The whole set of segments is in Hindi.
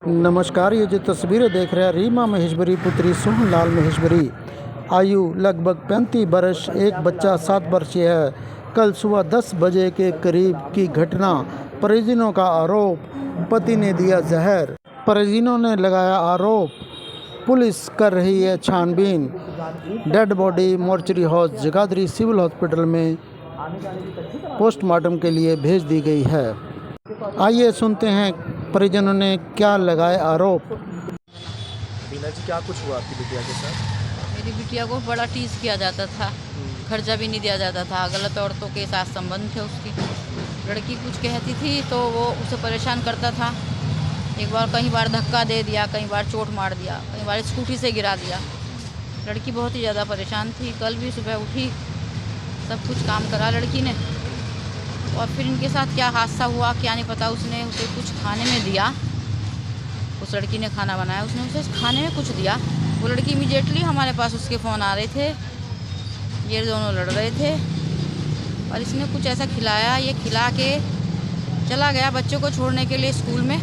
नमस्कार, ये जो तस्वीरें देख रहे हैं रीमा महेश्वरी पुत्री सोहन लाल महेश्वरी, आयु लगभग 35 वर्ष, एक बच्चा 7 वर्षीय है। कल सुबह 10 बजे के करीब की घटना। परिजनों का आरोप, पति ने दिया जहर। परिजनों ने लगाया आरोप, पुलिस कर रही है छानबीन। Dead body mortuary house Jagadhri civil hospital में पोस्टमार्टम के लिए भेज दी गई है। आइए सुनते हैं परिजनों ने क्या लगाए आरोप। बीना जी, क्या कुछ हुआ आपकी बिटिया के साथ? मेरी बिटिया को बड़ा टीज किया जाता था, खर्चा भी नहीं दिया जाता था, गलत औरतों के साथ संबंध थे उसकी। लड़की कुछ कहती थी तो वो उसे परेशान करता था। एक बार कई बार धक्का दे दिया, कई बार चोट मार दिया, कई बार स्कूटी से गिरा दिया। लड़की बहुत ही ज़्यादा परेशान थी। कल भी सुबह उठी, सब कुछ काम करा लड़की ने, और फिर इनके साथ क्या हादसा हुआ क्या नहीं पता। उसने उसे कुछ खाने में दिया, उस लड़की ने खाना बनाया, उसने उसे खाने में कुछ दिया। वो लड़की इमीडिएटली हमारे पास उसके फ़ोन आ रहे थे, ये दोनों लड़ रहे थे और इसने कुछ ऐसा खिलाया, ये खिला के चला गया बच्चों को छोड़ने के लिए स्कूल में।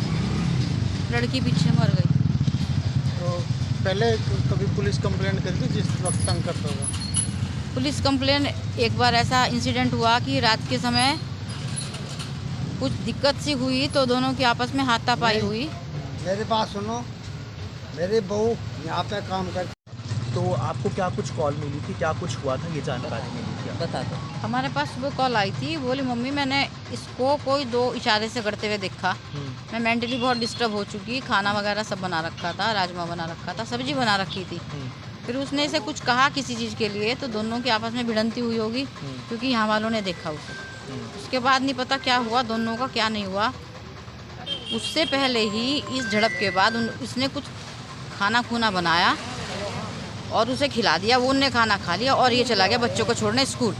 लड़की पीछे मर गई। तो पहले कभी पुलिस कंप्लेंट करी थी जिस वक्त तंग करता होगा? पुलिस कंप्लेन, एक बार ऐसा इंसिडेंट हुआ कि रात के समय कुछ दिक्कत सी हुई तो दोनों की आपस में हाथापाई हुई। मेरे पास सुनो, मेरी बहू यहाँ पे काम कर। तो आपको क्या कुछ कॉल मिली थी, क्या कुछ हुआ था, ये जानकारी मिली थी? बता दो। हमारे पास सुबह कॉल आई थी, बोली मम्मी मैंने इसको कोई 2 इशारे से करते हुए देखा। मैं मेंटली बहुत डिस्टर्ब हो चुकी, खाना वगैरह सब बना रखा था, राजमा बना रखा था, सब्जी बना रखी थी। फिर उसने इसे कुछ कहा किसी चीज़ के लिए, तो दोनों की आपस में भिड़ंती हुई होगी, क्योंकि यहाँ वालों ने देखा उसे। उसके बाद नहीं पता क्या हुआ दोनों का, क्या नहीं हुआ। उससे पहले ही इस झड़प के बाद उसने कुछ खाना खूना बनाया और उसे खिला दिया। वो उनने खाना खा लिया और ये चला गया बच्चों को छोड़ने स्कूल।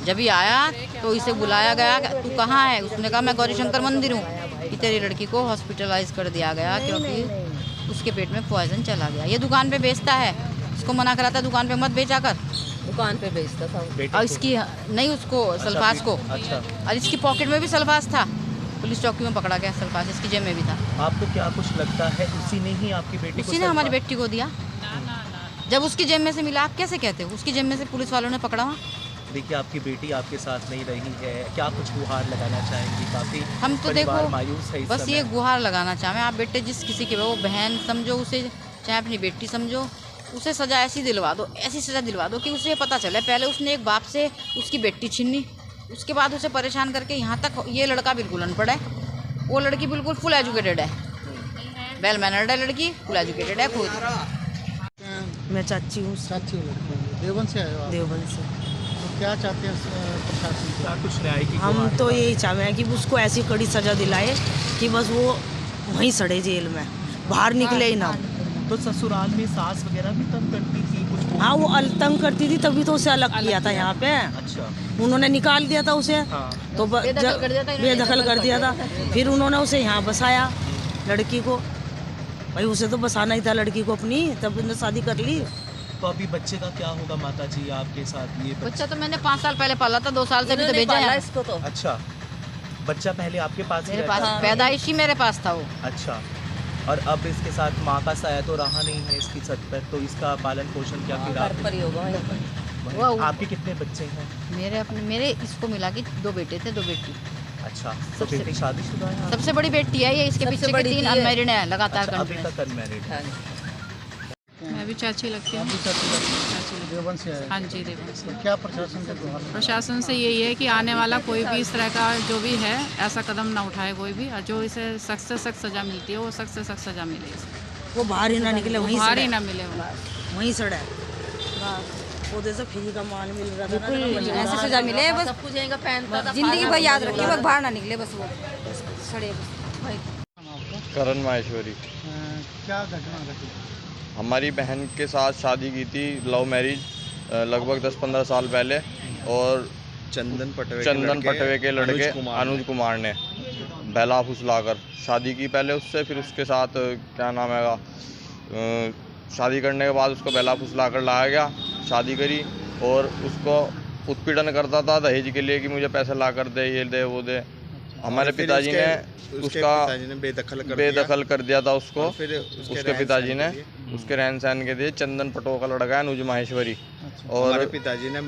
जब ये आया तो इसे बुलाया गया, तू कहाँ है? उसने कहा मैं गौरी शंकर मंदिर हूँ। कि तेरी लड़की को हॉस्पिटलाइज कर दिया गया क्योंकि उसके पेट में पॉइजन चला गया। ये दुकान पे बेचता है, इसको मना करा था दुकान पे मत बेचा कर। दुकान पे बेचता था और इसकी नहीं, उसको सल्फास को। अच्छा। और इसकी पॉकेट में भी सल्फास था। पुलिस चौकी में पकड़ा गया, सल्फास इसकी जेब में भी था। आपको क्या कुछ लगता है उसी ने ही आपकी बेटी को? उसी ने हमारी बेटी को दिया। जब उसकी जेब में से मिला, आप कैसे कहते हो? उसकी जेब में से पुलिस वालों ने पकड़ा हुआ। देखिए, आपकी बेटी आपके साथ नहीं रही है, क्या कुछ गुहार लगाना चाहेंगी? काफ़ी हम तो देखो मायूस है इस बस समय। ये गुहार लगाना चाहें आप बेटे, जिस किसी के वो बहन समझो उसे, चाहे अपनी बेटी समझो, उसे सज़ा ऐसी दिलवा दो, ऐसी सज़ा दिलवा दो कि उसे पता चले। पहले उसने एक बाप से उसकी बेटी छीनी, उसके बाद उसे परेशान करके यहाँ तक। ये लड़का बिल्कुल अनपढ़ है, वो लड़की बिल्कुल फुल एजुकेटेड है, वेल मैनर्ड है लड़की, फुल एजुकेटेड है खुद। मैं चाची हूँ। साथी लड़की देवबंद से आए हो आप? देवबंद से। तो क्या चाहते हैं प्रशासन से? क्या कुछ न्याय की हम गुहार? तो यही चाहते हैं कि उसको ऐसी कड़ी सजा दिलाए कि बस वो वहीं सड़े जेल में, बाहर निकले ही ना। तो ससुराल में सास वगैरह भी तंग करती थी कुछ? हाँ, वो तंग करती थी, तभी तो उसे अलग किया था यहाँ पे। अच्छा। उन्होंने निकाल दिया था उसे, हाँ। तो बेदखल कर दिया था इन्होंने, बेदखल कर दिया था। फिर उन्होंने उसे यहाँ बसाया लड़की को। भाई उसे तो बसाना ही था लड़की को अपनी, तब उन्होंने शादी कर ली। तो अभी बच्चे का क्या होगा माता जी आपके साथ? ये बच्चा तो मैंने 5 साल पहले पाला था, 2 साल से भी तो भेजा है इसको तो। अच्छा, बच्चा पहले आपके पास ही मेरे रहता पास, था? पैदाइशी मेरे पास था वो। अच्छा। और अब इसके साथ माँ का साया तो रहा नहीं है इसकी छत पर, तो इसका पालन पोषण क्या फिर आप? पर ही होगा वहीं? आपके कितने बच्चे हैं? मेरे इसको मिला कि 2 बेटे थे, 2 बेटी। अच्छा, तो बेटी शादीशुदा है? सबसे बड़ी बेटी है ये, इसके पीछे के 3 अनमैरिड है लगातार। अच्छा, अभी तक अनमैरिड है। मैं भी चाची लगती हूँ। अभी साथी लड़की चाची लगती देवबंद से आए? हाँ जी, देवबंद से। तो क्या प्रशासन से गुहार? प्रशासन से यही है कि आने वाला कोई भी इस तरह का जो भी है ऐसा कदम ना उठाए कोई भी, और जो इसे सख्त से सख्त सज़ा मिलती है वो सख्त से सख्त सज़ा मिले इसे, वो बाहर ही ना निकले, वहीं बाहर ही सड़े, ना मिले वो। वहीं सड़े। वो जैसे फ्री का माल मिल रहा था ना, ऐसी सजा मिले बस, सब कुछ यहीं का पहनता था, जिंदगी भर याद रखिए, बस बाहर ना निकले, बस वो सड़े भाई। करण माहेश्वरी। क्या घटना घटी? हमारी बहन के साथ शादी की थी, लव मैरिज, लगभग 10-15 साल पहले, और चंदन पटवे के लड़के अनुज कुमार ने बहला फुसलाकर शादी की पहले उससे। फिर उसके साथ क्या नाम है, शादी करने के बाद उसको बहला फुसलाकर लाया गया, शादी करी, और उसको उत्पीड़न करता था दहेज के लिए कि मुझे पैसे ला कर दे, ये दे वो दे। हमारे फिर पिताजी ने उसके उसका पिताजी ने बेदखल कर दिया था उसको। फिर उसके पिताजी ने उसके रहन सहन के दिए। चंदन पटो का लड़का है अनुज माहेश्वरी, और हमारे पिताजी ने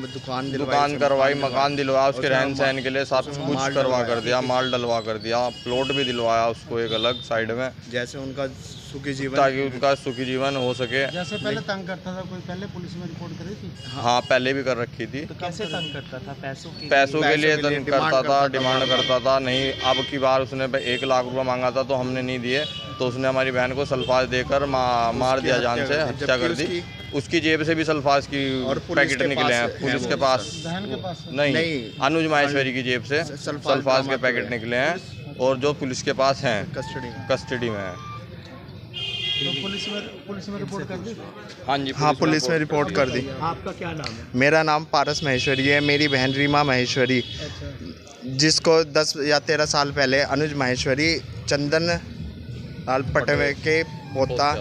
दुकान करवाई, मकान दिलवाया, उसके रहन सहन के लिए सब कुछ करवा कर दिया, माल डलवा कर दिया, प्लॉट भी दिलवाया उसको एक अलग साइड में, जैसे उनका सुखी जीवन, ताकि उनका सुखी जीवन हो सके। जैसे पहले तंग करता था कोई, पहले पुलिस में रिपोर्ट करी थी? हाँ, पहले भी कर रखी थी। तो कैसे तंग करता था? पैसों के लिए तंग करता था, डिमांड करता था। नहीं, अब की बार उसने 1 लाख रुपए मांगा था तो हमने नहीं दिए, तो उसने हमारी बहन को सल्फास देकर मार दिया, जान से हत्या कर दी। उसकी जेब से भी सल्फास की पैकेट निकले हैं पुलिस के पास। बहन के पास नहीं, अनुज माहेश्वरी की जेब से सल्फास के पैकेट निकले हैं, और जो पुलिस के पास हैं कस्टडी में है। तो पुलिस में रिपोर्ट कर दी? हाँ जी, हाँ, पुलिस में रिपोर्ट कर दी। आपका क्या नाम है? मेरा नाम पारस महेश्वरी है, मेरी बहन रीमा महेश्वरी, जिसको 10 या 13 साल पहले अनुज माहेश्वरी चंदन लाल पटवे के पोता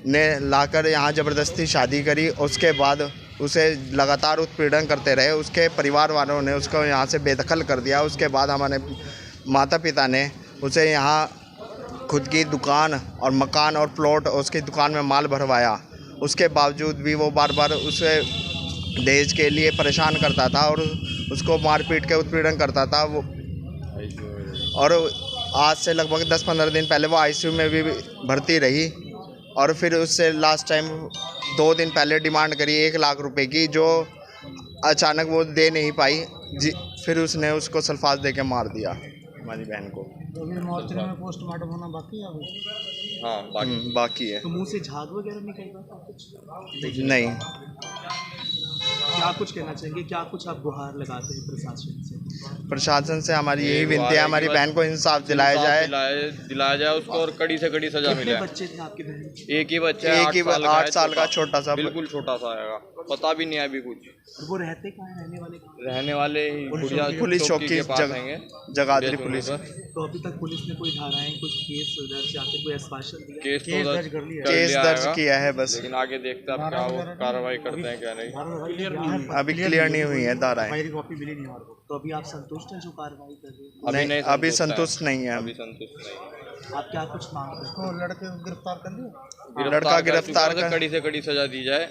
ने लाकर यहाँ ज़बरदस्ती शादी करी। उसके बाद उसे लगातार उत्पीड़न करते रहे। उसके परिवार वालों ने उसको यहाँ से बेदखल कर दिया। उसके बाद हमारे माता पिता ने उसे यहाँ खुद की दुकान और मकान और प्लॉट, उसकी दुकान में माल भरवाया। उसके बावजूद भी वो बार बार उसे दहेज के लिए परेशान करता था और उसको मारपीट के उत्पीड़न करता था वो। और आज से लगभग 10-15 दिन पहले वो आईसीयू में भी भर्ती रही, और फिर उससे लास्ट टाइम 2 दिन पहले डिमांड करी 1 लाख रुपए की, जो अचानक वो दे नहीं पाई जी। फिर उसने उसको सल्फास दे के मार दिया हमारी बहन को। तो अभी मॉर्चरी में पोस्टमार्टम होना बाकी है अभी? हाँ, बाकी है। तो मुंह से झाग वगैरह निकल रहा था कुछ? नहीं। क्या कुछ कहना चाहेंगे? क्या कुछ आप गुहार लगाते हैं प्रशासन से? प्रशासन से हमारी यही विनती है, हमारी बहन को इंसाफ दिलाया जाए उसको, और कड़ी से कड़ी सजा मिले। कितने बच्चे थे आपके बहन के? एक ही बच्चा है, 8 साल का छोटा सा, बिल्कुल छोटा सा आएगा, पता भी नहीं है अभी कुछ। और वो रहते कहाँ हैं? रहने वाले पुलिस चौकी के पास हैंगे, जगाधरी पुलिस। तो अभी तक पुलिस ने कोई धाराएं, कुछ केस दर्ज या फिर कोई आश्वासन दिया? केस दर्ज किया है बस, लेकिन आगे देखते हैं अब क्या वो कार्रवाई करते हैं क्या नहीं। अभी क्लियर नहीं हुई है धाराएं। तो अभी आप संतुष्ट हैं जो कार्रवाई कर रहे हैं? नहीं, अभी संतुष्ट नहीं है। अभी संतुष्ट नहीं। आप क्या कुछ मांग रहे हैं? तो लड़के को गिरफ्तार कर लिया? लड़का गिरफ्तार कर कड़ी से कड़ी सजा दी जाए।